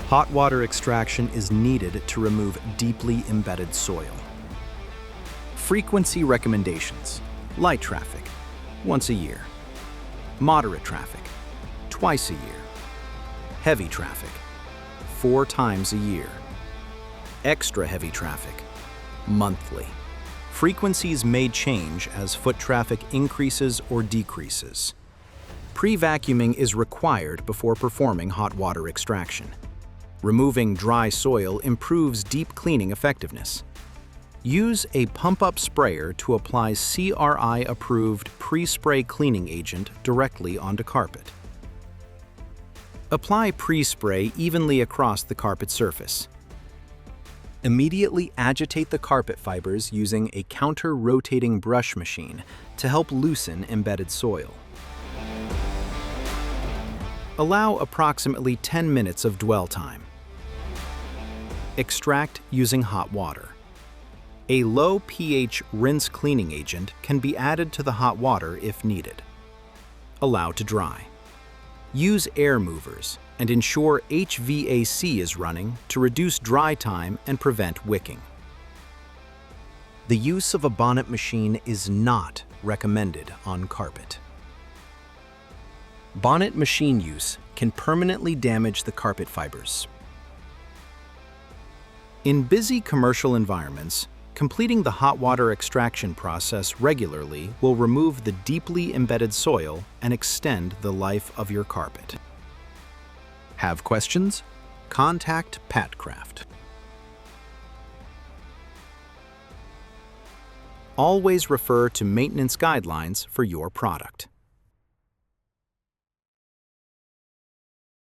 Hot water extraction is needed to remove deeply embedded soil. Frequency recommendations: light traffic, once a year; moderate traffic, twice a year; heavy traffic, 4 times a year; extra heavy traffic, monthly. Frequencies may change as foot traffic increases or decreases. Pre-vacuuming is required before performing hot water extraction. Removing dry soil improves deep cleaning effectiveness. Use a pump-up sprayer to apply CRI-approved pre-spray cleaning agent directly onto carpet. Apply pre-spray evenly across the carpet surface. Immediately agitate the carpet fibers using a counter-rotating brush machine to help loosen embedded soil. Allow approximately 10 minutes of dwell time. Extract using hot water. A low pH rinse cleaning agent can be added to the hot water if needed. Allow to dry. Use air movers and ensure HVAC is running to reduce dry time and prevent wicking. The use of a bonnet machine is not recommended on carpet. Bonnet machine use can permanently damage the carpet fibers. In busy commercial environments, completing the hot water extraction process regularly will remove the deeply embedded soil and extend the life of your carpet. Have questions? Contact Patcraft. Always refer to maintenance guidelines for your product.